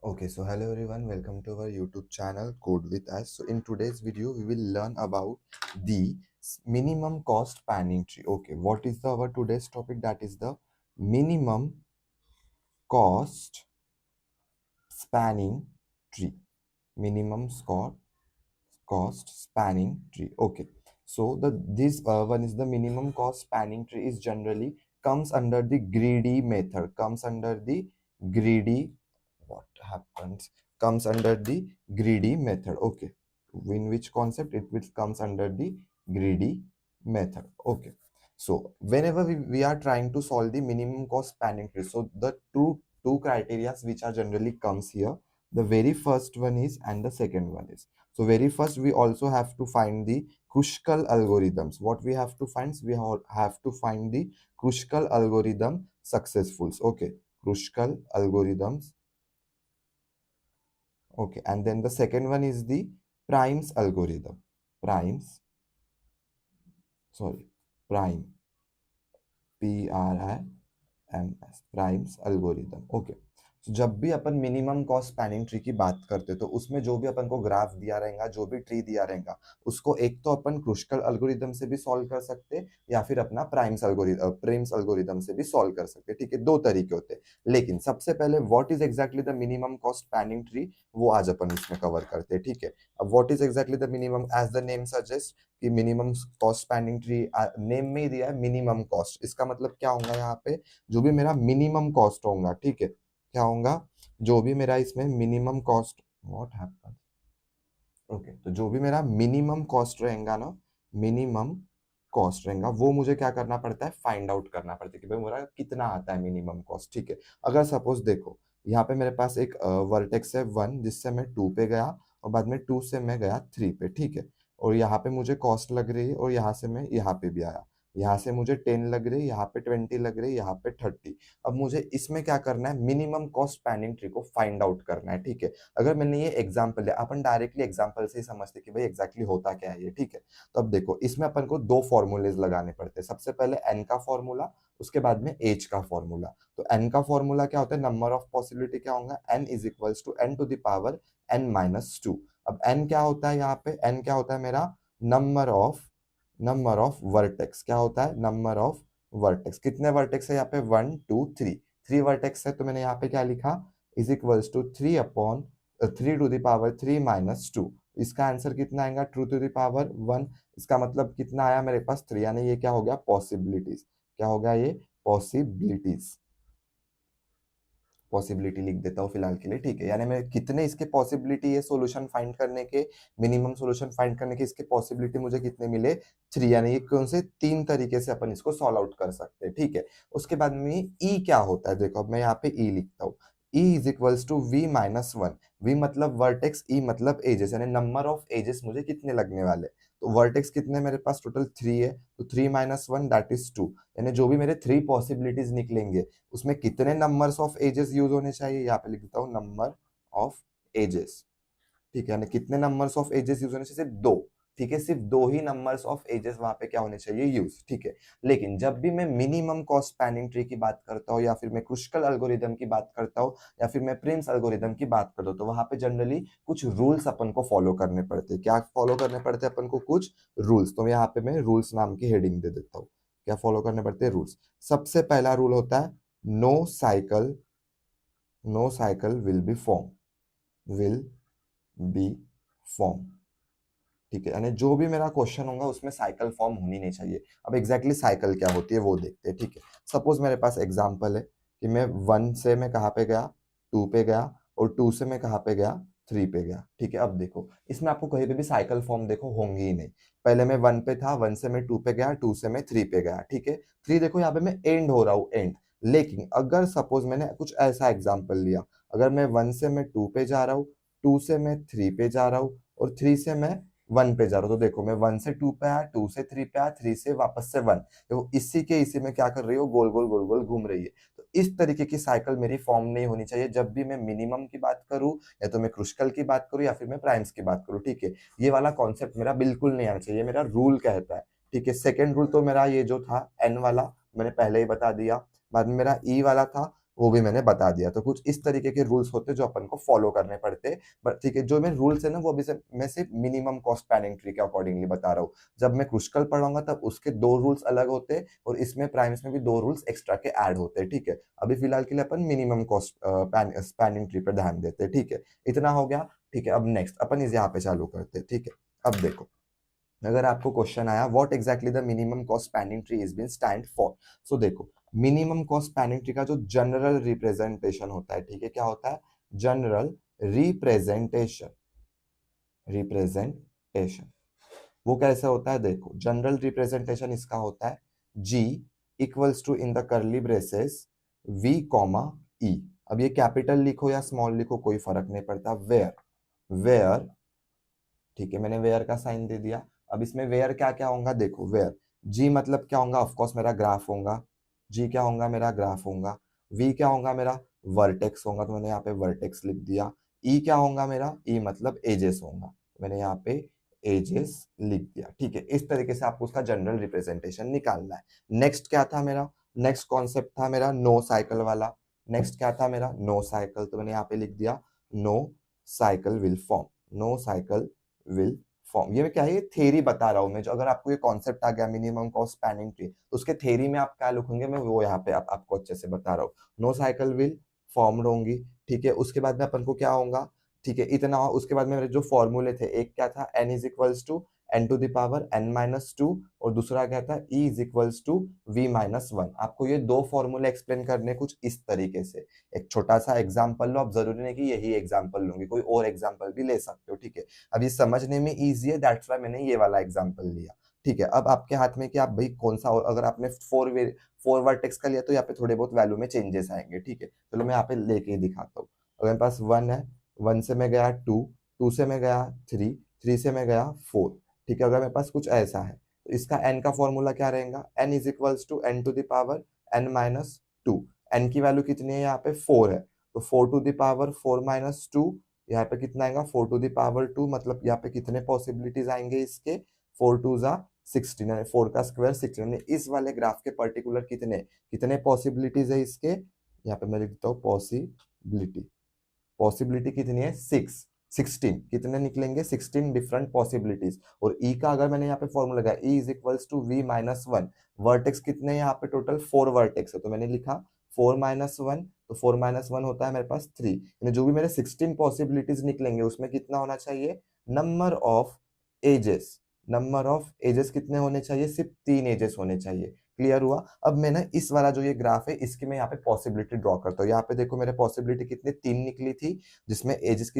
Okay, so hello everyone, welcome to our YouTube channel Code with Us. So in today's video, we will learn about the minimum cost spanning tree. Okay, what is our today's topic? That is the minimum cost spanning tree. Minimum cost spanning tree. Okay, so this one is the minimum cost spanning tree is generally comes under the greedy method. Comes under the greedy what happens comes under the greedy method. Okay, in which concept it will comes under the greedy method. Okay, so whenever we are trying to solve the minimum cost spanning tree, so the two criteria which are generally comes here, the very first one is and the second one is, so very first we also have to find the Kruskal algorithms. What we have to find, we have to find the Kruskal algorithm successfuls. Okay, Kruskal algorithms. Okay, and then the second one is the Primes algorithm. Primes, sorry, Prime, PRIMS, Primes algorithm. Okay, तो जब भी अपन minimum cost spanning tree की बात करते तो उसमें जो भी अपन को ग्राफ दिया रहेगा, जो भी ट्री दिया रहेगा, उसको एक तो अपन क्रुस्कल एल्गोरिदम से भी सॉल्व कर सकते या फिर अपना प्रिम्स एल्गोरिदम से भी सॉल्व कर सकते। ठीक है, दो तरीके होते हैं। लेकिन सबसे पहले what is exactly the minimum cost spanning tree, वो आज अपन इसमें कवर करते हैं। ठीक है, अब what is exactly the minimum, as the name suggest कि minimum cost spanning tree, name में ही दिया है मिनिमम कॉस्ट। इसका मतलब क्या होगा, यहाँ पे जो भी मेरा मिनिमम कॉस्ट होगा, ठीक है, क्या होगा, जो भी मेरा इसमें minimum cost, what happen, okay, तो जो भी मेरा मिनिमम कॉस्ट रहेगा ना, मिनिमम कॉस्ट रहेगा, वो मुझे क्या करना पड़ता है, फाइंड आउट करना पड़ता है कि भाई मेरा कितना आता है मिनिमम कॉस्ट। ठीक है, अगर सपोज देखो यहाँ पे मेरे पास एक वर्टेक्स है 1, जिससे मैं 2 पे गया और बाद में 2 से मैं गया 3 पे। ठीक है, और यहाँ पे मुझे कॉस्ट लग रही है और यहाँ से मैं यहाँ पे भी आया, यहाँ से मुझे 10 लग रही है, यहाँ पे 20 लग रही है, यहाँ पे 30। अब मुझे इसमें क्या करना है, मिनिमम कॉस्ट स्पैनिंग ट्री को फाइंड आउट करना है। ठीक है, अगर मैंने ये एग्जांपल लिया, अपन डायरेक्टली एग्जांपल से ही समझते कि भाई एग्जैक्टली होता क्या है ये। ठीक है, तो अब देखो इसमें अपन को दो फॉर्मूलेज लगाने पड़ते हैं। सबसे पहले एन का फॉर्मूला, उसके बाद में एच का फॉर्मूला। तो एन का फॉर्मूला क्या होता है, नंबर ऑफ पॉसिबिलिटी क्या होगा, n is equals to n to the power n minus two. अब एन क्या होता है, यहाँ पे एन क्या होता है मेरा, नंबर ऑफ वर्टेक्स। क्या होता है, नंबर ऑफ वर्टेक्स। कितने वर्टेक्स है यहाँ पे, 1 2 3, 3 वर्टेक्स है, तो मैंने यहाँ पे क्या लिखा, is equals to 3 upon 3 to the power 3 minus 2। इसका आंसर कितना आएगा, 2 टू द पावर 1। इसका मतलब कितना आया मेरे पास, 3, यानी ये क्या हो गया, पॉसिबिलिटीज। क्या हो गया ये, पॉसिबिलिटीज। पॉसिबिलिटी लिख देता हूँ फिलहाल के लिए। ठीक है, यानी मैं कितने इसके पॉसिबिलिटी है सोल्यूशन फाइंड करने के, मिनिमम सोल्यूशन फाइंड करने के, इसके पॉसिबिलिटी मुझे कितने मिले, 3। यानी ये कौन से 3 तरीके से अपन इसको सॉल्व आउट कर सकते हैं। ठीक है, उसके बाद में ई क्या होता है, देखो अब मैं यहाँ पे ई लिखता हूँ, E is equals to V minus 1। V मतलब वर्टेक्स, ई मतलब एजेस, यानी नंबर ऑफ एजेस मुझे कितने लगने वाले। तो वर्टेक्स कितने मेरे पास, टोटल 3 है, तो 3 माइनस 1 दैट इज 2। यानी जो भी मेरे 3 पॉसिबिलिटीज निकलेंगे, उसमें कितने नंबर्स ऑफ एजेस यूज होने चाहिए, यहाँ पे लिख देता हूँ नंबर ऑफ एजेस। ठीक है, यानी कितने नंबर्स ऑफ एजेस यूज होने चाहिए, सिर्फ 2। ठीक है, सिर्फ 2 ही नंबर्स ऑफ एजेस वहां पे क्या होने चाहिए, यूज। ठीक है, लेकिन जब भी मैं मिनिमम कॉस्ट स्पैनिंग ट्री की बात करता हूँ, या फिर मैं क्रुस्कल एल्गोरिदम की बात करता हूँ, या फिर मैं प्रिम्स एल्गोरिदम की बात करता हूँ, तो वहां पे जनरली कुछ रूल्स अपन को फॉलो करने पड़ते हैं। क्या फॉलो करने पड़ते हैं अपन को, कुछ रूल्स। तो यहाँ पे मैं रूल्स नाम की हेडिंग दे देता हूँ। क्या फॉलो करने पड़ते हैं, रूल्स। सबसे पहला रूल होता है, no cycle, no cycle will be form. ठीक है, यानी जो भी मेरा क्वेश्चन होगा उसमें साइकिल फॉर्म होनी नहीं चाहिए। अब एग्जैक्टली साइकिल क्या होती है वो देखते हैं। ठीक है, सपोज मेरे पास एग्जांपल है कि मैं 1 से मैं कहाँ पे गया, 2 पे गया, और 2 से मैं कहाँ पे गया, 3 पे गया। ठीक है, अब देखो इसमें आपको कहीं पे भी साइकिल फॉर्म देखो होंगी ही नहीं। पहले मैं 1 पे था, 1 से मैं 2 पे गया, 2 से मैं 3 पे गया। ठीक है, 3 देखो यहाँ पे मैं एंड हो रहा हूँ, एंड। लेकिन अगर सपोज मैंने कुछ ऐसा एग्जाम्पल लिया, अगर मैं 1 से मैं 2 पे जा रहा हूँ, 2 से मैं 3 पे जा रहा हूँ, और 3 से मैं 1 पे जा रहा हूँ, तो देखो मैं 1 से 2 पे आया, 2 से 3 पे आया, 3 से वापस से 1। तो इसी के इसी में क्या कर रही हो, गोल गोल गोल गोल घूम रही है। तो इस तरीके की साइकिल मेरी फॉर्म नहीं होनी चाहिए जब भी मैं मिनिमम की बात करूं, या तो मैं क्रुस्कल की बात करूं, या फिर मैं प्राइम्स की बात करूं। ठीक है, ये वाला कॉन्सेप्ट मेरा बिल्कुल नहीं आना चाहिए, मेरा रूल कहता है। ठीक है, सेकेंड रूल तो मेरा ये जो था एन वाला, मैंने पहले ही बता दिया। बाद में मेरा ई वाला था वो भी मैंने बता दिया। तो कुछ इस तरीके के रूल्स होते हैं जो अपन को फॉलो करने पड़ते हैं। बट ठीक है, जो मैं रूल्स है ना वो अभी से मैं सिर्फ मिनिमम कॉस्ट स्पैनिंग ट्री के अकॉर्डिंगली बता रहा हूँ। जब मैं क्रुशिकल पढ़ाऊंगा तब उसके 2 रूल्स अलग होते हैं और इसमें प्राइम्स में भी 2 रूल्स एक्स्ट्रा के ऐड होते हैं, ठीक है। अभी फिलहाल के लिए अपन मिनिमम कॉस्ट स्पैनिंग ट्री पर ध्यान देते हैं, ठीक है। इतना हो गया, ठीक है। अब नेक्स्ट अपन इस यहाँ पे चालू करते हैं, ठीक है। अब देखो, अगर आपको क्वेश्चन आया what exactly the minimum cost spanning tree is been stand for. So देखो, मिनिमम कॉस्ट स्पैनिंग ट्री का जो जनरल रिप्रेजेंटेशन होता है, ठीक है, क्या होता है? General representation. रिप्रेजेंटेशन वो कैसे होता है? देखो, जनरल रिप्रेजेंटेशन इसका होता है G equals to in the curly braces V comma E। अब ये कैपिटल लिखो या स्मॉल लिखो कोई फर्क नहीं पड़ता। वेयर, वेयर, ठीक है, मैंने वेयर का साइन दे दिया। अब इसमें वेयर क्या क्या होगा? देखो, वेयर जी मतलब क्या होगा? ऑफकोर्स मेरा ग्राफ होगा। जी क्या होगा? मेरा ग्राफ होगा। वी क्या होगा? मेरा वर्टेक्स होगा, तो मैंने यहाँ पे वर्टेक्स लिख दिया। ई क्या होगा? मेरा ई मतलब एजेस होगा, मैंने यहाँ पे एजेस लिख दिया, ठीक है। इस तरीके से आपको उसका जनरल रिप्रेजेंटेशन निकालना है। नेक्स्ट क्या था मेरा? नेक्स्ट कॉन्सेप्ट था मेरा नो साइकिल वाला। नेक्स्ट क्या था मेरा? नो साइकिल, तो मैंने यहाँ पे लिख दिया no cycle will form. No cycle will form, ये क्या है? ये थ्योरी बता रहा हूं मैं। जो अगर आपको ये कॉन्सेप्ट आ गया मिनिमम कॉस्ट स्पैनिंग ट्री, तो उसके थ्योरी में आप क्या लिखोगे मैं वो यहाँ पे आपको अच्छे से बता रहा हूँ। नो साइकिल विल फॉर्म होंगी, ठीक है। उसके बाद में अपन को क्या होगा? ठीक है, इतना। उसके बाद में मेरे जो फॉर्मूले थे, एक क्या था? n is equals to n to the power n minus two, और दूसरा क्या था? e is equals to v minus one. आपको ये 2 फॉर्मूले एक्सप्लेन करने कुछ इस तरीके से। एक छोटा सा एग्जाम्पल लो, अब जरूरी नहीं कि यही एग्जाम्पल लूंगी, कोई और एग्जाम्पल भी ले सकते हो, ठीक है। अब ये समझने में इजी है, दैट्स व्हाई मैंने ये वाला एग्जांपल लिया, ठीक है। अब आपके हाथ में कि आप भाई कौन सा, और अगर आपने फोर वर्टेक्स का लिया तो यहाँ पे थोड़े बहुत वैल्यू में चेंजेस आएंगे, ठीक है। चलो मैं यहाँ पे लेके ही दिखाता हूँ। अगर मेरे पास 1 है, 1 से मैं गया 2, 2 से मैं गया 3, 3 से मैं गया 4, ठीक है। अगर मेरे पास कुछ ऐसा है तो इसका n का फॉर्मूला क्या रहेगा? n is equals to n to the power n minus two. N की वैल्यू कितनी है? यहाँ पे 4 है, तो 4 to the power 4 minus two, यहाँ पे कितना आएगा? 4 टू द पावर 2। मतलब यहाँ पे कितने पॉसिबिलिटीज आएंगे इसके? 4 टू जा 16, यानी 4 का स्क्वायर 16, यानी इस वाले ग्राफ के पर्टिकुलर कितने कितने पॉसिबिलिटीज है इसके? यहाँ पे मैं लिखता हूँ पॉसिबिलिटी। पॉसिबिलिटी कितनी है? 16 कितने निकलेंगे? 16 डिफरेंट पॉसिबिलिटीज। और ई का अगर मैंने यहाँ पे फॉर्मूला लगाया, E is equals to V minus one. Vertex कितने यहाँ पे? टोटल 4 वर्टेक्स है, तो मैंने लिखा 4 माइनस वन, तो 4 माइनस वन होता है मेरे पास 3। यानी जो भी मेरे 16 पॉसिबिलिटीज निकलेंगे उसमें कितना होना चाहिए? Number of edges. Number of edges कितने होने चाहिए? सिर्फ 3 एजेस होने चाहिए। क्लियर हुआ? अब मैं ना इस वाला जो ये ग्राफ है इसकी मैं यहाँ पे पॉसिबिलिटी ड्रॉ करता हूँ। यहाँ पे देखो मेरे पॉसिबिलिटी कितने? 3 निकली थी, जिसमें एजेस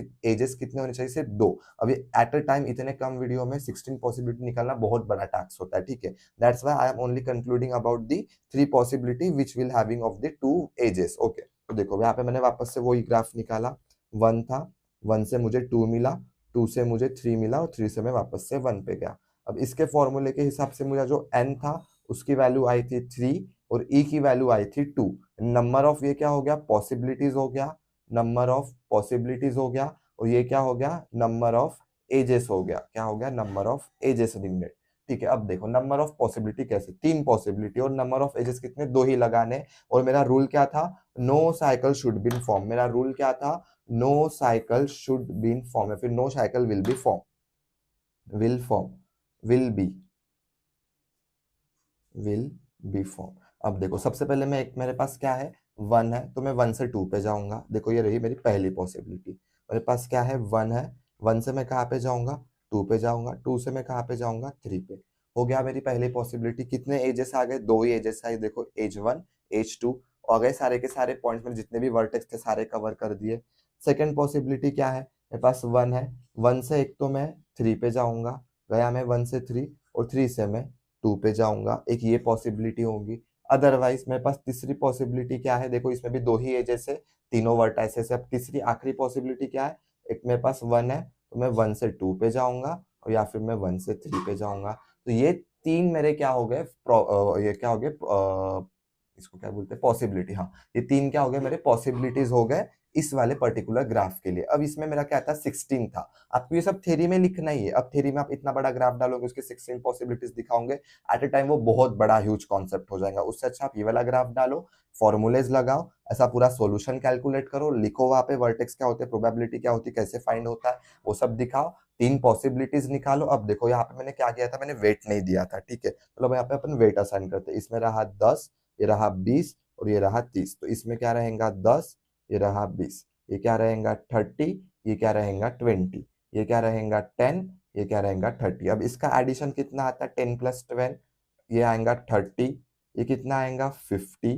कितने होने चाहिए? सिर्फ 2। अब ये एट अ टाइम इतने कम वीडियो में 16 पॉसिबिलिटी निकालना बहुत बड़ा टास्क होता है, ठीक है। That's why I am only concluding about the 3 possibility which will having of the 2 edges. Okay, तो देखो यहाँ पे मैंने वापस से वही ग्राफ निकाला। 1 था, 1 से मुझे 2 मिला, 2 से मुझे 3 मिला, और 3 से मैं वापस से 1 पे गया। अब इसके फॉर्मूले के हिसाब से मुझे जो n था उसकी वैल्यू आई थी 3, और e की वैल्यू आई थी 2। नंबर ऑफ ये क्या हो गया? पॉसिबिलिटीज हो गया। नंबर ऑफ पॉसिबिलिटीज हो गया, और ये क्या हो गया? नंबर ऑफ एजेस हो गया। क्या हो गया? नंबर ऑफ एजेस निकले, ठीक है। अब देखो नंबर ऑफ पॉसिबिलिटी कैसे? 3 पॉसिबिलिटी और नंबर ऑफ एजेस कितने? 2 ही लगाने। और मेरा रूल क्या था? No cycle should be form. मेरा रूल क्या था? No cycle should be form, या फिर no cycle will be form. Will form, will be, will be form. अब देखो सबसे पहले मैं एक, मेरे पास क्या है? 1 है, तो मैं 1 से 2 पे जाऊंगा। देखो ये रही मेरी पहली पॉसिबिलिटी। मेरे पास क्या है? 1 है, 1 से मैं कहाँ पे जाऊंगा? 2 पे जाऊंगा। 2 से मैं कहाँ पे जाऊंगा? 3 पे। हो गया मेरी पहली पॉसिबिलिटी। कितने एजेस आ गए? 2 ही एजेस आए। देखो एज 1, एज 2 आ गए। सारे के सारे पॉइंट्स में जितने भी वर्टेक्स थे सारे कवर कर दिए। सेकेंड पॉसिबिलिटी क्या है? मेरे पास 1 है, 1 से एक तो मैं 3 पे जाऊंगा। गया मैं 1 से 3, और 3 से मैं 2 पे जाऊंगा। एक ये पॉसिबिलिटी होगी। अदरवाइज मेरे पास तीसरी पॉसिबिलिटी क्या है? देखो इसमें भी 2 ही एजेस है, तीनों वर्टाइसेस है। अब तीसरी आखिरी पॉसिबिलिटी क्या है? एक मेरे पास 1 है, तो मैं 1 से 2 पे जाऊंगा, और या फिर मैं 1 से 3 पे जाऊंगा। तो ये 3 मेरे क्या हो गए? ये क्या हो गए? इसको क्या बोलते हैं? पॉसिबिलिटी। हाँ, ये 3 क्या हो गए? मेरे पॉसिबिलिटीज हो गए इस वाले पर्टिकुलर ग्राफ के लिए। अब इसमें मेरा क्या था 16 था। आपको ये सब थ्योरी में लिखना ही है। अब थ्योरी में आप इतना बड़ा ग्राफ डालोगे, उसके 16 पॉसिबिलिटीज दिखाओगे, एट अ टाइम वो बहुत बड़ा ह्यूज कॉन्सेप्ट हो जाएगा। उससे अच्छा आप ये वाला ग्राफ डालो, फॉर्मूलेज लगाओ, ऐसा पूरा सॉल्यूशन कैलकुलेट करो, लिखो वहां पे वर्टेक्स क्या होते हैं, प्रोबेबिलिटी क्या होती है, कैसे फाइंड होता है, वो सब दिखाओ, 3 पॉसिबिलिटीज निकालो। अब देखो यहाँ पे मैंने क्या किया था, मैंने वेट नहीं दिया था, ठीक है। मतलब यहाँ पे अपन वेट असाइन करते हैं। इसमें रहा 10, ये रहा 20 और ये रहा 30। तो इसमें क्या रहेगा 10, ये रहा 20, ये क्या रहेगा 30, ये क्या रहेगा 20, ये क्या रहेगा 10, ये क्या रहेगा 30। अब इसका एडिशन कितना आता है 10 प्लस 12, ये आएगा 30, ये कितना आएगा 50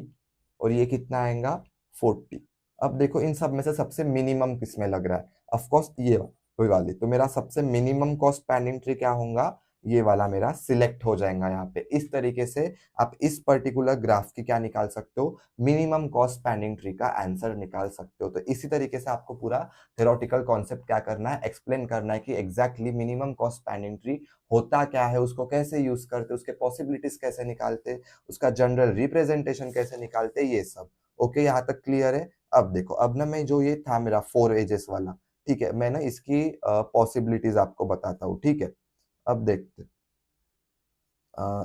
और ये कितना आएगा 40। अब देखो इन सब में से सबसे मिनिमम किसमें लग रहा है, ऑफ कोर्स ये कोई वाली। तो मेरा सबसे मिनिमम कॉस्ट स्पैनिंग ट्री क्या होगा, ये वाला मेरा सिलेक्ट हो जाएगा यहाँ पे। इस तरीके से आप इस पर्टिकुलर ग्राफ की क्या निकाल सकते हो, मिनिमम कॉस्ट स्पैनिंग ट्री का आंसर निकाल सकते हो। तो इसी तरीके से आपको पूरा थ्योरेटिकल कॉन्सेप्ट क्या करना है, एक्सप्लेन करना है कि exactly minimum cost spanning tree होता क्या है, उसको कैसे यूज करते, उसके पॉसिबिलिटीज कैसे निकालते, उसका जनरल रिप्रेजेंटेशन कैसे निकालते, ये सब। ओके, यहाँ तक क्लियर है। अब देखो, अब ना मैं जो ये था मेरा 4 एजेस वाला, ठीक है, मैं ना इसकी पॉसिबिलिटीज आपको बताता हूँ, ठीक है। अब देखते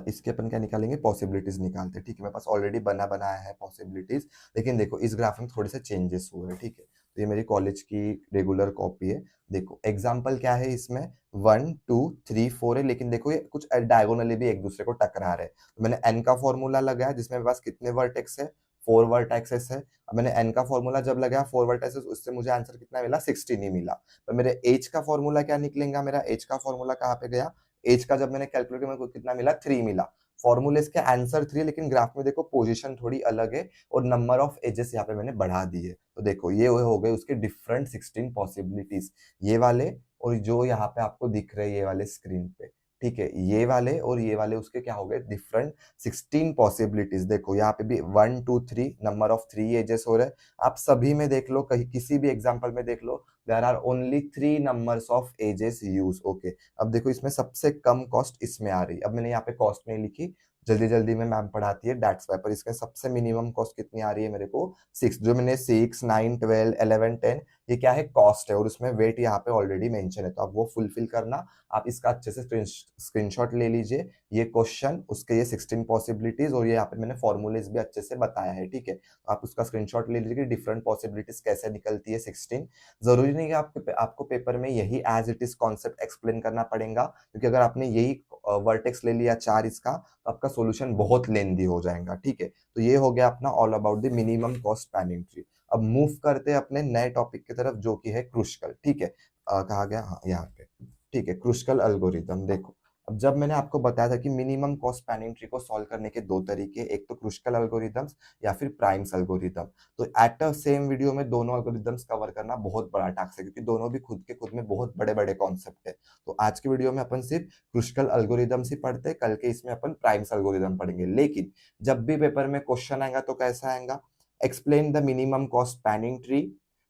इसके अपन क्या निकालेंगे, पॉसिबिलिटीज निकालते हैं, ठीक है। मेरे पास ऑलरेडी बना बनाया है पॉसिबिलिटीज, लेकिन देखो इस ग्राफ में थोड़े से चेंजेस हुए हैं, ठीक है। तो ये मेरी कॉलेज की रेगुलर कॉपी है। देखो एग्जाम्पल क्या है इसमें, 1 2 3 4 है, लेकिन देखो ये कुछ डायगोनली भी एक दूसरे को टकरा रहे हैं। तो मैंने एन का फॉर्मूला लगाया, जिसमें मेरे पास कितने वर्टेक्स है, 4 वर्टेक्सेस है। अब मैंने एन का फॉर्मूला जब लगाया 4 वर्टेक्सेस, उससे मुझे आंसर कितना मिला, 16 ही मिला। तो मेरे एच का फॉर्मूला क्या निकलेगा, मेरा एच का फॉर्मूला कहाँ पे गया, एज का जब मैंने कैलकुलेट किया, मेरे को कितना मिला, 3 मिला। फॉर्मूले इसके आंसर 3 है, लेकिन ग्राफ में देखो पोजीशन थोड़ी अलग है और नंबर ऑफ एजेस यहाँ पे मैंने बढ़ा दी है। तो देखो ये हो गए उसके डिफरेंट 16 पॉसिबिलिटीज, ये वाले और जो यहाँ पे आपको दिख रहे हैं ये वाले स्क्रीन पे, ठीक है। ये वाले और ये वाले उसके क्या हो गए, डिफरेंट 16 पॉसिबिलिटीज। देखो यहाँ पे भी 1 2 3 नंबर ऑफ 3 एजेस हो रहे हैं। आप सभी में देख लो, कहीं किसी भी एग्जाम्पल में देख लो, there are only 3 numbers of edges use. Okay, अब देखो इसमें सबसे कम कॉस्ट इसमें आ रही है। अब मैंने यहाँ पे कॉस्ट नहीं लिखी, जल्दी जल्दी में मैम पढ़ाती है, दैट्स वाई। पर इसमें सबसे मिनिमम कॉस्ट कितनी आ रही है मेरे को, 6। जो मैंने 6 9 12 11 10, ये क्या है, कॉस्ट है, और उसमें वेट यहाँ पे ऑलरेडी मेंशन है, तो आप वो फुलफिल करना। आप इसका अच्छे से स्क्रीनशॉट ले लीजिए, ये क्वेश्चन, उसके ये 16 पॉसिबिलिटीज, और ये यहाँ पे मैंने फॉर्मूलेज भी अच्छे से बताया है, ठीक है। तो आप उसका स्क्रीनशॉट ले लीजिए कि डिफरेंट पॉसिबिलिटीज कैसे निकलती है 16। जरूरी नहीं है आपको पेपर में यही as it is concept explain करना पड़ेगा, क्योंकि अगर आपने यही वर्टेक्स ले लिया 4 इसका, तो आपका सॉल्यूशन बहुत लेंदी हो जाएगा, ठीक है। तो ये हो गया अपना all about the minimum cost spanning tree. अब मूव करते हैं अपने नए टॉपिक की तरफ, जो कि है क्रुशिकल, ठीक है। कहा गया, हाँ यहाँ पे, ठीक है, क्रुशिकल एल्गोरिथम। देखो अब जब मैंने आपको बताया था कि मिनिमम कॉस्ट स्पैनिंग ट्री को सॉल्व करने के 2 तरीके, एक तो क्रुशिकल एल्गोरिथम्स या फिर प्राइम्स एल्गोरिथम। तो एट अ सेम वीडियो में दोनों एल्गोरिथम्स कवर करना बहुत बड़ा टास्क है, क्योंकि दोनों भी खुद के खुद में बहुत बड़े बड़े कॉन्सेप्ट है। तो आज की वीडियो में अपन सिर्फ क्रुशिकल एल्गोरिथम्स ही पढ़ते हैं, कल के इसमें अपन प्राइम्स एल्गोरिथम पढ़ेंगे। लेकिन जब भी पेपर में क्वेश्चन आएगा तो कैसा आएगा, explain the minimum cost spanning tree,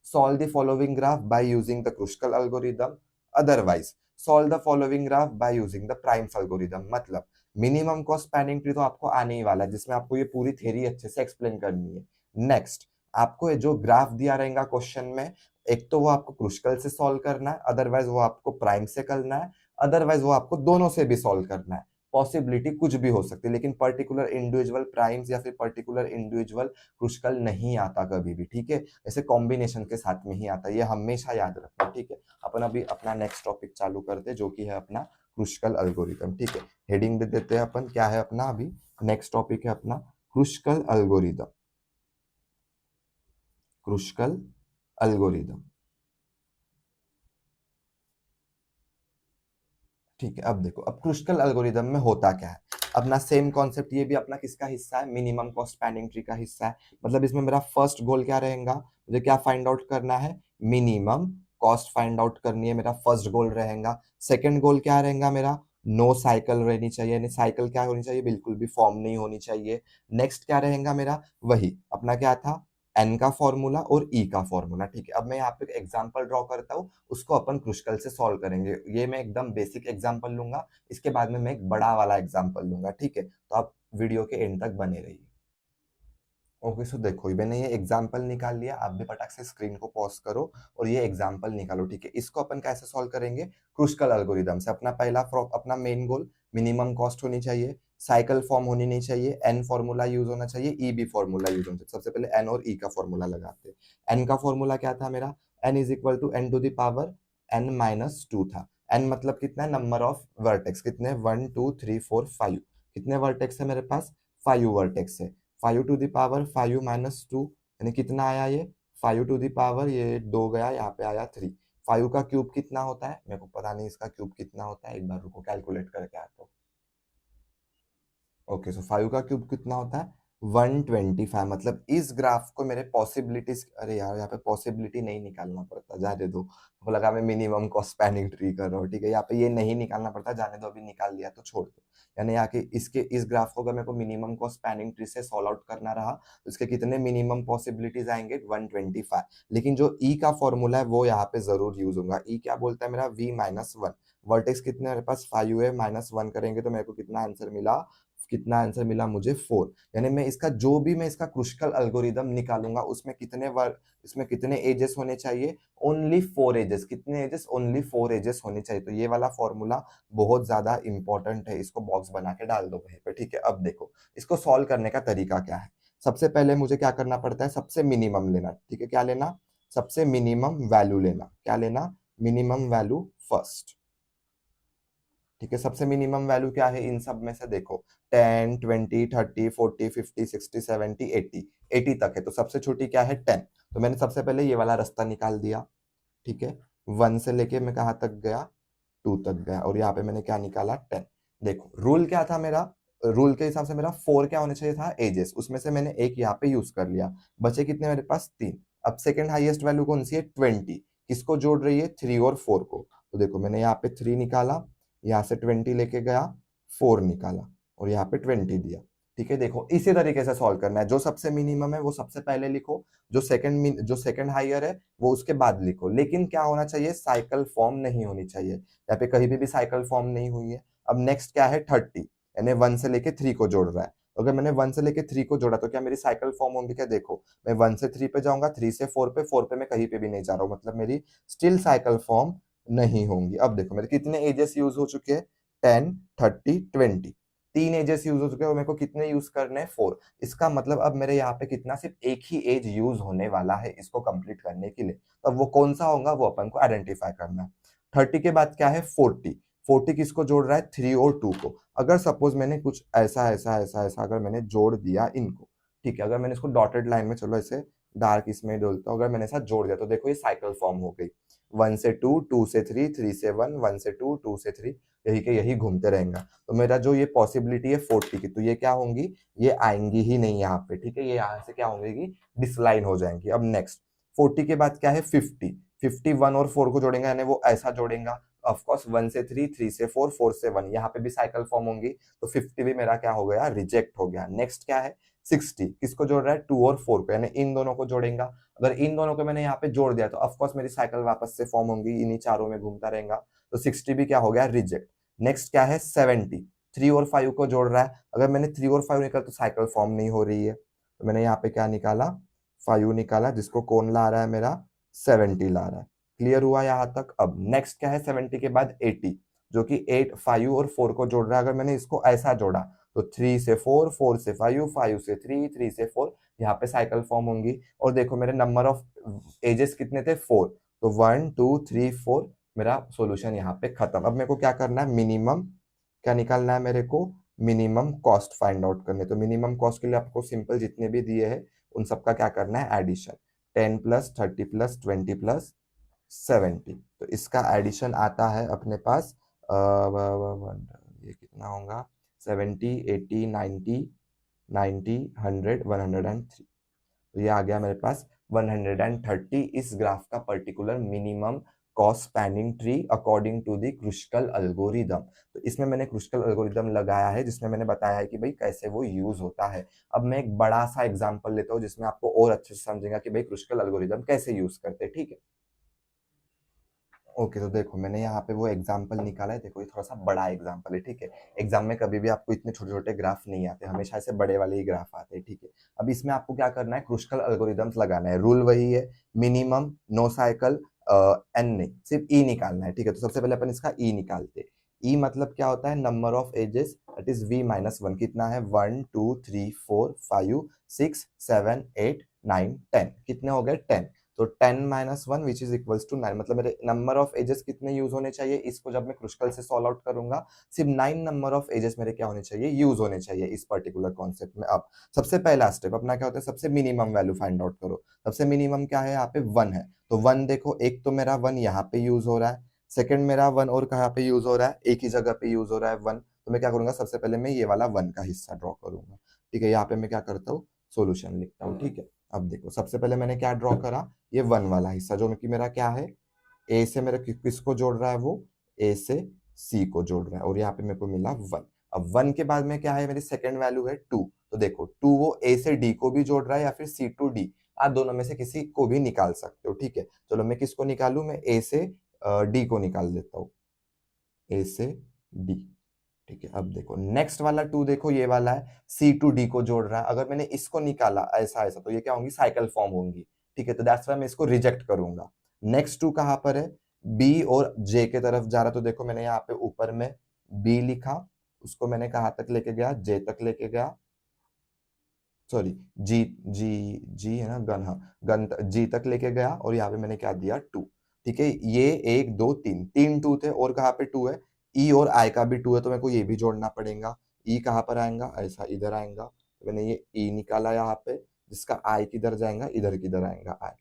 solve the following graph by using the Kruskal algorithm, otherwise solve the following graph by using the Primes algorithm। मतलब मिनिमम कॉस्ट स्पैनिंग ट्री तो आपको आने ही वाला है, जिसमें आपको ये पूरी थ्योरी अच्छे से एक्सप्लेन करनी है। नेक्स्ट, आपको ये जो ग्राफ दिया रहेगा क्वेश्चन में, एक तो वो आपको क्रुशिकल से सॉल्व करना है, अदरवाइज वो आपको प्राइम से करना है, अदरवाइज वो आपको दोनों से भी सॉल्व करना है। पॉसिबिलिटी कुछ भी हो सकती है, लेकिन पर्टिकुलर इंडिविजुअल प्राइम्स या फिर पर्टिकुलर इंडिविजुअल क्रुशिकल नहीं आता कभी भी, ठीक है। ऐसे कॉम्बिनेशन के साथ में ही आता है, ये हमेशा याद रखना, ठीक है। अपन अभी अपना नेक्स्ट टॉपिक चालू करते हैं, जो कि है अपना क्रुशिकल एल्गोरिथम, ठीक है। हेडिंग दे देते हैं अपन, क्या है अपना अभी नेक्स्ट टॉपिक है अपना क्रुशिकल एल्गोरिथम, क्रुशिकल एल्गोरिथम, ठीक है। अब देखो, अब क्रुशिकल एल्गोरिदम में होता क्या है, अपना सेम कॉन्सेप्ट, ये भी अपना किसका हिस्सा है, मिनिमम कॉस्ट स्पैनिंग ट्री का हिस्सा है। मतलब इसमें मेरा फर्स्ट गोल क्या रहेगा, मुझे क्या फाइंड आउट करना है, मिनिमम कॉस्ट फाइंड आउट करनी है, मेरा फर्स्ट गोल रहेगा। सेकंड गोल क्या रहेगा मेरा, नो साइकिल रहनी चाहिए, यानी साइकिल क्या होनी चाहिए, बिल्कुल भी फॉर्म नहीं होनी चाहिए। नेक्स्ट क्या रहेगा मेरा, वही अपना क्या था, एन का फॉर्मूला और ई का फॉर्मूला, ठीक है। अब मैं यहाँ पे एक एग्जांपल ड्रॉ करता हूँ, उसको अपन क्रुशिकल से सॉल्व करेंगे। ये मैं एकदम बेसिक एग्जांपल लूंगा, इसके बाद में मैं एक बड़ा वाला एग्जांपल लूंगा, ठीक है। तो आप वीडियो के एंड तक बने रहिए। ओके, सो देखो मैंने ये एग्जाम्पल निकाल लिया, आप भी फटाक से स्क्रीन को पॉज करो और ये एग्जाम्पल निकालो, ठीक है। इसको अपन कैसे सॉल्व करेंगे? क्रुस्कल एल्गोरिदम से। अपना मेन गोल मिनिमम कॉस्ट होनी चाहिए, साइकिल फॉर्म होनी नहीं चाहिए, एन फॉर्मूला यूज होना चाहिए, ई बी फॉर्मूला यूज होना चाहिए। सबसे पहले एन और ई का फॉर्मूला लगाते हैं। एन का फॉर्मूला क्या था मेरा? N is equal to n to the power n minus two था। एन मतलब कितना है? नंबर ऑफ वर्टेक्स कितने? 1 2 3 4 5। कितने वर्टेक्स है मेरे पास? 5 वर्टेक्स है। 5 टू द पावर 5 माइनस 2 यानी कितना आया ये? 5 टू द पावर, ये 2 गया, यहाँ पे आया 3। 5 का क्यूब कितना होता है? मेरे को पता नहीं इसका क्यूब कितना होता है, एक बार रुको कैलकुलेट करके आता हूँ। ओके, सो 5 का क्यूब कितना होता है? 125। मतलब इस ग्राफ को मेरे पॉसिबिलिटीज, अरे यार यहाँ पे पॉसिबिलिटी नहीं निकालना पड़ता, जाने दो। मुझे लगा मैं मिनिमम कॉस्ट स्पैनिंग ट्री कर रहा हूँ, ठीक है। यहाँ पे ये नहीं निकालना पड़ता, जाने दो, अभी निकाल लिया तो छोड़ दो। यानी यहाँ के इसके इस ग्राफ को अगर मेरे को मिनिमम कॉस्ट स्पैनिंग ट्री से सॉल्व आउट करना रहा तो इसके कितने मिनिमम पॉसिबिलिटीज आएंगे? 125। लेकिन जो ई का फॉर्मूला है वो यहाँ पे जरूर यूज होगा। ई क्या बोलता है मेरा? v-1। वर्टेक्स कितने मेरे पास? 5 है, -1 करेंगे तो मेरे को कितना आंसर मिला? कितना आंसर मिला मुझे? 4। यानी मैं इसका जो भी मैं इसका क्रुस्कल एल्गोरिदम निकालूंगा उसमें कितने एजेस होने चाहिए? Only 4 edges. कितने एजेस? ओनली 4 एजेस होने चाहिए। तो ये वाला फॉर्मूला बहुत ज्यादा इंपॉर्टेंट है, इसको बॉक्स बना के डाल दो वहीं पे, ठीक है। अब देखो इसको सॉल्व करने का तरीका क्या है। सबसे पहले मुझे क्या करना पड़ता है? सबसे मिनिमम लेना, ठीक है। क्या लेना? सबसे मिनिमम वैल्यू लेना। क्या लेना? मिनिमम वैल्यू फर्स्ट, ठीक है। सबसे मिनिमम वैल्यू क्या है इन सब में से? देखो 10 20 30 40 50 60 70 80। 80 तक है तो सबसे छोटी क्या है? 10। तो मैंने सबसे पहले ये वाला रास्ता निकाल दिया, ठीक है। 1 से लेके मैं कहाँ तक गया? 2 तक गया, और यहाँ पे मैंने क्या निकाला? 10। देखो रूल क्या था मेरा? रूल के हिसाब से मेरा 4 क्या होना चाहिए था? एजेस। उसमें से मैंने एक यहाँ पे यूज कर लिया, बचे कितने मेरे पास? 3। अब सेकंड हाईएस्ट वैल्यू कौन सी है? 20। किसको जोड़ रही है? 3 और 4 को। तो देखो मैंने यहाँ पे 3 निकाला, यहाँ से 20 लेके गया, 4 निकाला और यहाँ पे 20 दिया, ठीक है। देखो इसी तरीके से सॉल्व करना है। जो सबसे मिनिमम है वो सबसे पहले लिखो, जो सेकंड हाईयर है वो उसके बाद लिखो। लेकिन क्या होना चाहिए? साइकिल फॉर्म नहीं होनी चाहिए। यहाँ पे कहीं भी साइकिल फॉर्म नहीं हुई है। अब नेक्स्ट क्या है? 30, यानी 1 से लेके 3 को जोड़ रहा है। अगर मैंने 1 से लेके 3 को जोड़ा तो क्या मेरी साइकिल फॉर्म होंगी? क्या देखो, मैं 1 से 3 पे जाऊंगा, 3 से 4 पे, 4 पे मैं कहीं पे भी नहीं जा रहा हूँ, मतलब मेरी स्टिल साइकिल फॉर्म नहीं होंगी। अब देखो मेरे कितने एजेस यूज हो चुके हैं? 10 30 20। 3 एजेस यूज हो चुके हैं और मेरे को कितने यूज करने हैं? 4। इसका मतलब अब मेरे यहाँ पे कितना? सिर्फ एक ही एज यूज होने वाला है इसको कंप्लीट करने के लिए। अब वो कौन सा होगा वो अपन को आइडेंटिफाई करना है। 30 के बाद क्या है? 40। 40 किसको जोड़ रहा है? 3 और 2 को। अगर सपोज मैंने कुछ ऐसा ऐसा ऐसा ऐसा अगर मैंने जोड़ दिया इनको, ठीक है, अगर मैंने इसको डॉटेड लाइन में, चलो ऐसे डार्क इसमें डोलता हूँ, अगर मैंने ऐसा जोड़ दिया तो देखो ये साइकिल फॉर्म हो गई। 1 से 2, 2 से 3, 3 से 1, 1 से 2, 2 से 3, यही के यही घूमते रहेगा। तो मेरा जो ये पॉसिबिलिटी है 40 की, तो ये क्या होंगी? ये आएंगी ही नहीं यहाँ पे, ठीक है। ये यहाँ से क्या होंगी? डिसलाइन हो जाएंगी। अब नेक्स्ट 40 के बाद क्या है? 50। 51 और 4 को जोड़ेगा यानी वो ऐसा जोड़ेगा। ऑफकोर्स 1 से 3, 3 से 4, 4 से 1, यहाँ पे भी साइकिल फॉर्म होंगी। तो 50 भी मेरा क्या हो गया? रिजेक्ट हो गया। नेक्स्ट क्या है? 60। किसको जोड़ रहा है? 2 और 4 को, यानी इन दोनों को जोड़ेगा। अगर इन दोनों को मैंने यहाँ पे जोड़ दिया तो ऑफकोर्स मेरी साइकिल वापस से फॉर्म होंगी, इन्हीं चारों में घूमता रहेगा। तो 60 भी क्या हो गया? रिजेक्ट। नेक्स्ट क्या है? 70। 3 और 5 को जोड़ रहा है, अगर मैंने 3 और 5 निकाला तो साइकिल फॉर्म नहीं हो रही है, तो मैंने यहाँ पे क्या निकाला? 5 निकाला, जिसको कौन ला रहा है? मेरा 70 ला रहा है। क्लियर हुआ यहाँ तक? अब नेक्स्ट क्या है? 70 के बाद 80, जो कि 8 5 और 4 को जोड़ रहा है। अगर मैंने इसको ऐसा जोड़ा तो 3 से 4, 4 से 5, 5 से 3, 3 से 4, यहाँ पे साइकिल फॉर्म होंगी। और देखो मेरे नंबर ऑफ एजेस कितने थे? 4। तो 1 2 3 4, मेरा सॉल्यूशन यहाँ पे खत्म। अब मेरे को क्या करना है? मिनिमम क्या निकालना है मेरे को? मिनिमम कॉस्ट फाइंड आउट करने। तो मिनिमम कॉस्ट के लिए आपको सिंपल जितने भी दिए हैं उन सबका क्या करना है? एडिशन। 10 प्लस 30 प्लस 20 प्लस 70, तो इसका एडिशन आता है अपने पास ये कितना होगा? 70 80 90 90 100 103। तो ये आ गया मेरे पास 130 इस ग्राफ का particular minimum cost spanning tree according to the Kruskal algorithm. तो इसमें मैंने क्रुस्कल एल्गोरिदम लगाया है जिसमें मैंने बताया है कि भाई कैसे वो यूज होता है। अब मैं एक बड़ा सा एग्जांपल लेता हूँ जिसमें आपको और अच्छे से समझेगा कि भाई क्रुस्कल एल्गोरिदम कैसे यूज करते हैं, ठीक है। ओके, तो देखो मैंने यहाँ पे वो एग्जाम्पल निकाला है। देखो ये थोड़ा सा बड़ा एग्जाम्पल है, ठीक है। एग्जाम में कभी भी आपको इतने छोटे छोटे ग्राफ नहीं आते, हमेशा ऐसे बड़े वाले ही ग्राफ आते हैं, ठीक है। अब इसमें आपको क्या करना है, क्रुस्कल एल्गोरिदम्स लगाना है। रूल वही है, मिनिमम, नो साइकिल, एन नहीं, सिर्फ ई निकालना है, ठीक है। तो सबसे पहले अपन इसका ई निकालते हैं। ई मतलब क्या होता है, number of edges, that is V minus one. कितना है, 1 2 3 4 5 6 7 8 9 10। कितने हो गए, 10। तो 10 - 1 विच इज इक्वल्स टू 9। मतलब मेरे नंबर ऑफ एजेस कितने यूज होने चाहिए, इसको जब मैं क्रुस्कल से सॉल्व आउट करूंगा, सिर्फ 9 नंबर ऑफ एजेस मेरे क्या होने चाहिए, यूज होने चाहिए इस पर्टिकुलर कॉन्सेप्ट में। अब सबसे पहला स्टेप अपना क्या होता है, सबसे मिनिमम वैल्यू फाइंड आउट करो। सबसे मिनिमम क्या है, यहाँ पे 1 है। तो 1 देखो, एक तो मेरा 1 यहाँ पे यूज हो रहा है, सेकंड मेरा 1 और कहाँ पे यूज हो रहा है, एक ही जगह पे यूज हो रहा है 1। तो मैं क्या करूंगा, सबसे पहले मैं ये वाला 1 का हिस्सा ड्रॉ करूंगा, ठीक है। यहाँ पे मैं क्या करता हूँ, सोल्यूशन लिखता हूँ, ठीक है। अब देखो सबसे पहले मैंने क्या ड्रॉ करा, ये 1 वाला हिस्सा, जो कि मेरा क्या है, ए से मेरा किसको जोड़ रहा है, वो ए से सी को जोड़ रहा है, और यहाँ पे मेरे को मिला 1। अब 1 के बाद में क्या है, मेरी सेकंड वैल्यू है 2। तो देखो 2 वो ए से डी को भी जोड़ रहा है, या फिर सी टू डी, आप दोनों में से किसी को भी निकाल सकते हो, ठीक है। चलो मैं किसको निकालू, मैं ए से डी को निकाल देता हूँ, ए से डी, ठीक है। अब देखो नेक्स्ट वाला 2, देखो ये वाला है, सी टू डी को जोड़ रहा है। अगर मैंने इसको निकाला ऐसा ऐसा, तो ये क्या होंगी, साइकिल फॉर्म होंगी, ठीक है। तो दैट्स वाई मैं इसको रिजेक्ट करूंगा। नेक्स्ट 2 कहां पर है, बी और जे के तरफ जा रहा। तो देखो मैंने यहाँ पे ऊपर में बी लिखा, उसको मैंने कहाँ तक लेके गया, जे तक लेके गया, सॉरी, जी, जी, जी है ना, गन, हाँ, गन जी तक लेके गया, और यहाँ पे मैंने क्या दिया, 2, ठीक है। ये 1 2 3 2 थे, और कहाँ पे 2 है, ई और आई का भी 2 है, तो मेरे को ये भी जोड़ना पड़ेगा। ई कहाँ पर आएगा, ऐसा इधर आएगा, तो मैंने ये ई निकाला यहाँ पे, जिसका आई किधर जाएगा, इधर किधर आएगा आई,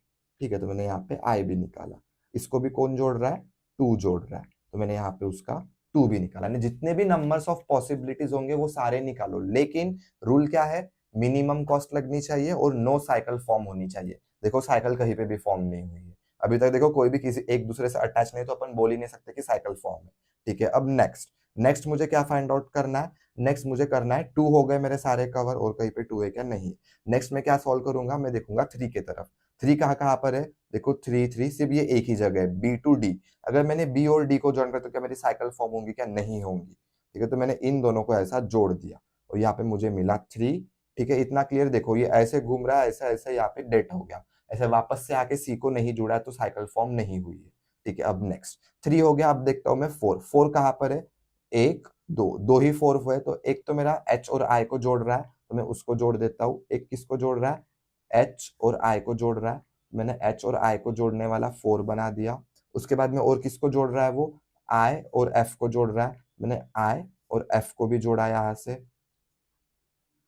ठीक है। तो मैंने यहाँ पे आई भी निकाला। इसको भी कौन जोड़ रहा है, 2 जोड़ रहा है, तो मैंने यहाँ पे उसका 2 भी निकाला। यानी जितने भी नंबर्स ऑफ पॉसिबिलिटीज होंगे वो सारे निकालो, लेकिन रूल क्या है, मिनिमम कॉस्ट लगनी चाहिए और नो साइकिल फॉर्म होनी चाहिए। देखो साइकिल कहीं पे भी फॉर्म नहीं हुई है अभी तक, देखो कोई भी किसी एक दूसरे से अटैच नहीं, तो अपन बोल ही नहीं सकते कि साइकिल फॉर्म है, ठीक है। अब नेक्स्ट नेक्स्ट मुझे क्या फाइंड आउट करना है, नेक्स्ट मुझे करना है, 2 हो गए मेरे सारे कवर, और कहीं पे 2 है क्या, नहीं। नेक्स्ट मैं क्या सॉल्व करूंगा, मैं देखूंगा 3 की तरफ। 3 कहाँ कहाँ पर है, देखो 3 सिर्फ ये एक ही जगह है, बी टू डी। अगर मैंने बी और डी को ज्वाइन कर, तो क्या मेरी साइकिल फॉर्म होंगी, क्या नहीं होंगी, ठीक है। तो मैंने इन दोनों को ऐसा जोड़ दिया, और यहाँ पे मुझे मिला 3, ठीक है। इतना क्लियर, देखो ये ऐसे घूम रहा है, ऐसा ऐसा यहाँ पे डेट हो गया, ऐसे वापस से आके सी को नहीं जुड़ा है, तो साइकिल फॉर्म नहीं हुई है, ठीक है। अब नेक्स्ट 3 हो गया। अब देखता हूँ मैं 4, 4 कहाँ पर है, एक दो, दो ही 4 हुए, तो एक तो मेरा एच और आई को जोड़ रहा है, तो मैं उसको जोड़ देता हूँ। एक किसको जोड़ रहा है, एच और आई को जोड़ रहा है, मैंने एच और आई को जोड़ने वाला 4 बना दिया। उसके बाद में और किसको जोड़ रहा है, वो आई और एफ को जोड़ रहा है, मैंने आई और एफ को भी जोड़ा यहाँ से,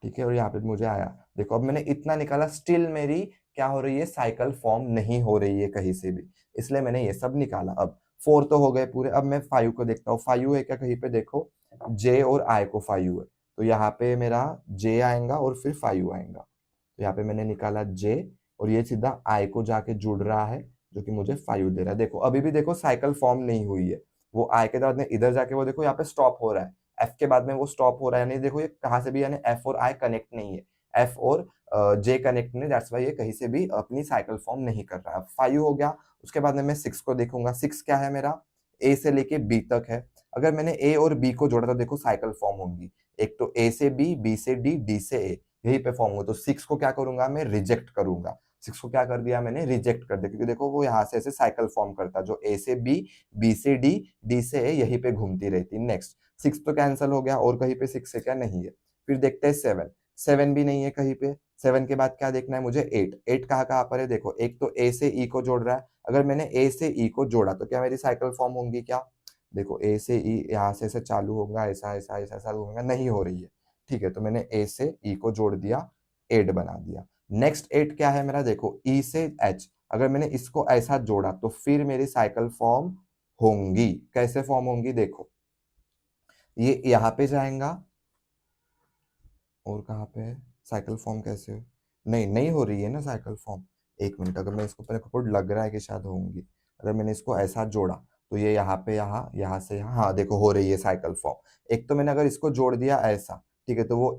ठीक है। और यहाँ पे मुझे आया, देखो अब मैंने इतना निकाला, स्टिल मेरी क्या हो रही है, साइकिल फॉर्म नहीं हो रही है कहीं से भी, इसलिए मैंने ये सब निकाला। अब 4 तो हो गए पूरे। अब मैं 5 को देखता हूँ, 5 है क्या कहीं पे, देखो जे और आई को 5 है, तो यहाँ पे मेरा जे आएगा और फिर 5 आएगा, तो यहाँ पे मैंने निकाला जे, और ये सीधा आई को जाके जुड़ रहा है, जो कि मुझे 5 दे रहा है। देखो अभी भी देखो साइकिल फॉर्म नहीं हुई है, वो आई के बाद में इधर जाके वो देखो यहाँ पे स्टॉप हो रहा है, एफ के बाद में वो स्टॉप हो रहा है, नहीं देखो ये कहाँ से भी, यानी एफ और आई कनेक्ट नहीं है, एफ और जे कनेक्ट नहीं, दैट्स वाई ये कहीं से भी अपनी साइकिल फॉर्म नहीं कर रहा है। 5 हो गया। उसके बाद में मैं 6 को देखूंगा, 6 क्या है मेरा, ए से लेके बी तक है। अगर मैंने ए और बी को जोड़ा, तो देखो साइकिल फॉर्म होंगी, एक तो ए से बी से डी से ए, यही पे फॉर्म हुआ। तो 6 को क्या करूंगा, मैं रिजेक्ट करूंगा। 6 को क्या कर दिया मैंने, रिजेक्ट कर दिया, क्योंकि देखो वो यहाँ से ऐसे साइकिल फॉर्म करता, जो ए से बी से डी से ए, यहीं पे घूमती रहती। नेक्स्ट 6 तो कैंसिल हो गया, और कहीं पे 6 है क्या, नहीं है। फिर देखते हैं 7, 7 भी नहीं है कहीं पे। 7 के बाद क्या देखना है मुझे, 8, 8 कहाँ कहाँ पर है, देखो एक तो ए से ई को जोड़ रहा है, अगर मैंने ए से ई को जोड़ा, तो क्या मेरी साइकिल फॉर्म होंगी क्या, देखो ए से ई यहाँ से ऐसे चालू होगा, ऐसा ऐसा ऐसा चालू होगा, नहीं हो रही है, ठीक है। तो मैंने ए से ई को जोड़ दिया, 8 बना दिया। नेक्स्ट 8 क्या है मेरा, देखो ई से एच, अगर मैंने इसको ऐसा जोड़ा, तो फिर मेरी साइकिल फॉर्म होंगी, कैसे फॉर्म होंगी, देखो ये यहाँ पे जाएगा, और कहाँ पे है, साइकिल फॉर्म कैसे हो, नहीं नहीं हो रही है ना साइकिल फॉर्म। एक मिनट, अगर मैं इसको, मेरे को लग रहा है कि शायद होंगी, अगर मैंने इसको ऐसा जोड़ा, तो ये यहाँ पे, यहाँ से यहाँ, हाँ देखो हो रही है साइकिल फॉर्म। एक तो मैंने अगर इसको जोड़ दिया ऐसा, ठीक है, तो वो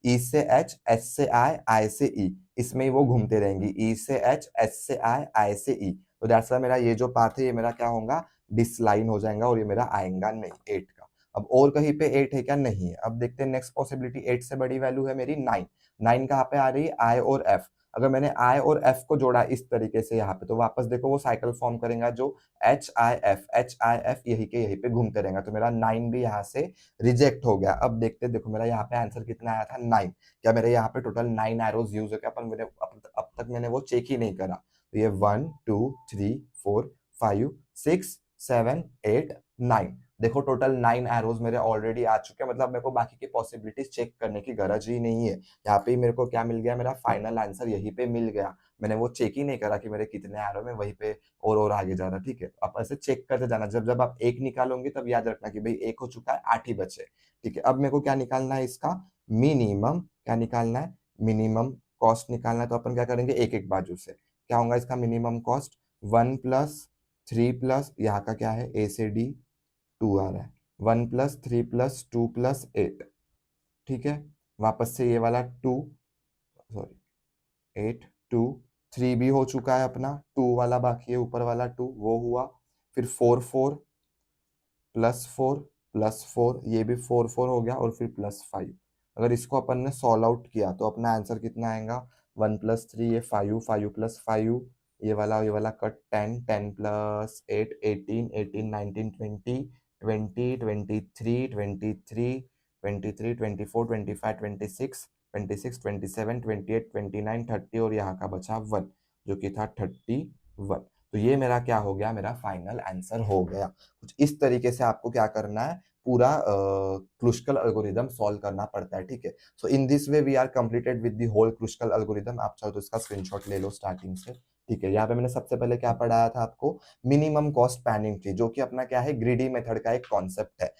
ई से एच, एच से आई से ई, इसमें ही वो घूमते रहेंगी, ई से एच, एच से आई से ई। तो दैट्स वाई मेरा ये जो पाथ है ये मेरा क्या होगा, डिसलाइन हो जाएगा और ये मेरा आएगा नहीं 8 का। अब और कहीं पे 8 है क्या, नहीं है। अब देखते हैं नेक्स्ट पॉसिबिलिटी, 8 से बड़ी वैल्यू है मेरी 9। 9 कहाँ पे आ रही है, आई और एफ। अगर मैंने आई और एफ को जोड़ा इस तरीके से यहाँ पे, तो वापस देखो वो साइकिल फॉर्म करेगा जो H I F, H I F यही के यहीं पे घूमते रहेगा। तो मेरा 9 भी यहाँ से रिजेक्ट हो गया। अब देखते हैं, देखो मेरा यहाँ पे आंसर कितना आया था, 9। क्या मेरे यहाँ पे टोटल 9 एरोज यूज है क्या, अपन मैंने अब तक मैंने वो चेक ही नहीं करा। तो ये 1 2 3 4 5 6 7 8 9, देखो टोटल 9 एरोज मेरे ऑलरेडी आ चुके हैं। मतलब मेरे को बाकी की पॉसिबिलिटीज चेक करने की गरज ही नहीं है। यहाँ पे ही मेरे को क्या मिल गया, मेरा फाइनल आंसर यहीं पे मिल गया। मैंने वो चेक ही नहीं करा कि मेरे कितने एरो में, वहीं पे और आगे जा रहा। ठीक है, आप ऐसे चेक करते जाना, जब जब आप एक निकालोगे तब याद रखना कि भाई एक हो चुका है, 8 ही बचे। ठीक है, अब मेरे को क्या निकालना है, इसका मिनिमम। क्या निकालना है, मिनिमम कॉस्ट निकालना है। तो अपन क्या करेंगे, एक एक बाजू से। क्या होगा इसका मिनिमम कॉस्ट, 1 प्लस 3 प्लस यहाँ का क्या है, ए से डी 2 आ रहा है, 1 प्लस 3 प्लस 2 प्लस 8। ठीक है, वापस से ये वाला 2, सॉरी 8 2, 3 भी हो चुका है अपना, 2 वाला बाकी है, ऊपर वाला 2 वो हुआ। फिर 4 4 प्लस 4 ये भी 4 4 हो गया, और फिर प्लस 5। अगर इसको अपन ने सॉल्व आउट किया तो अपना आंसर कितना आएगा, 1 प्लस 3 ये 5, 5 प्लस 5 ये वाला कट 10, 10 प्लस 8 18, 18 19 20, 20 23 23 23 24 25 26 26 27 28 29 30, और यहाँ का बचा 1 जो कि था 31। तो ये मेरा क्या हो गया, मेरा फाइनल आंसर हो गया। कुछ इस तरीके से आपको क्या करना है, पूरा क्रुस्कल एल्गोरिदम सॉल्व करना पड़ता है। ठीक है, so in this way we are completed with the whole Kruskal algorithm. आप चाहो तो इसका स्क्रीनशॉट ले लो स्टार्टिंग से। ठीक है, यहाँ पे मैंने सबसे पहले क्या पढ़ाया था आपको, मिनिमम कॉस्ट स्पैनिंग ट्री, जो कि अपना क्या है, ग्रीडी मेथड का एक कॉन्सेप्ट है,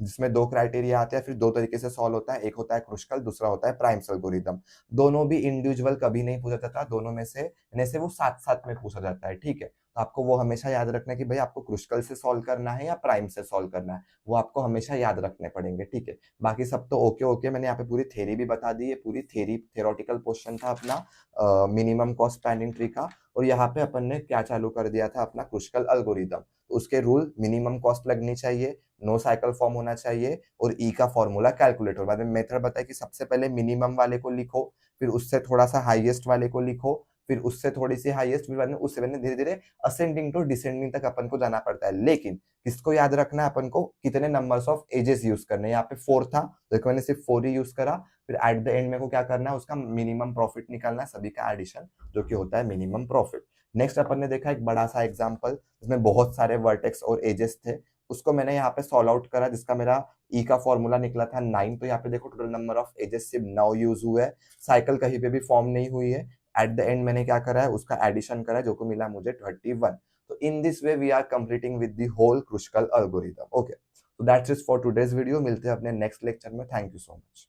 जिसमें दो क्राइटेरिया आते हैं, फिर दो तरीके से सॉल्व होता है। एक होता है क्रुस्कल, दूसरा होता है प्राइम्स एल्गोरिदम। दोनों भी इंडिविजुअल कभी नहीं पूछा जाता, दोनों में से वो साथ साथ में पूछा जाता है। ठीक है, तो आपको वो हमेशा याद रखना है कि भाई आपको क्रुस्कल से सॉल्व करना है या प्राइम से सॉल्व करना है, वो आपको हमेशा याद रखने पड़ेंगे। ठीक है, बाकी सब तो ओके ओके, मैंने यहाँ पे पूरी थ्योरी भी बता दी है, पूरी थ्योरेटिकल पोर्शन था अपना मिनिमम कॉस्ट स्पैनिंग ट्री का। और यहाँ पे अपन ने क्या चालू कर दिया था, अपना क्रुस्कल एल्गोरिदम। उसके रूल, मिनिमम कॉस्ट लगनी चाहिए, नो साइकिल फॉर्म होना चाहिए, और ई का फॉर्मूला कैलकुलेटर। बाद में मेथड बताया कि सबसे पहले मिनिमम वाले को लिखो, फिर उससे थोड़ा सा हाईएस्ट वाले को लिखो, फिर उससे थोड़ी सी हाईएस्ट, फिर बाद में उससे धीरे धीरे असेंडिंग टू डिसेंडिंग तक अपन को जाना पड़ता है। लेकिन किसको याद रखना है अपन को, कितने नंबर्स ऑफ एजेस यूज करने हैं। यहाँ पे 4 था, देखो मैंने सिर्फ 4 ही यूज करा। फिर एट द एंड में को क्या करना है, उसका मिनिमम प्रॉफिट निकालना है, सभी का एडिशन, जो कि होता है मिनिमम प्रॉफिट। नेक्स्ट अपन ने देखा एक बड़ा सा एग्जांपल, जिसमें बहुत सारे वर्टेक्स और एजेस थे, उसको मैंने यहाँ पे सॉल्व आउट करा, जिसका मेरा ई का फॉर्मूला निकला था 9। तो यहाँ पे देखो टोटल नंबर ऑफ एजेस सिर्फ 9 यूज हुए हैं, साइकिल कहीं पे भी फॉर्म नहीं हुई है। एट द एंड मैंने क्या करा है, उसका एडिशन करा है, जो को मिला मुझे 31। तो in this way we are completing with the whole Kruskal algorithm. Okay, so that's it for today's video। मिलते हैं अपने नेक्स्ट लेक्चर में। Thank you so much.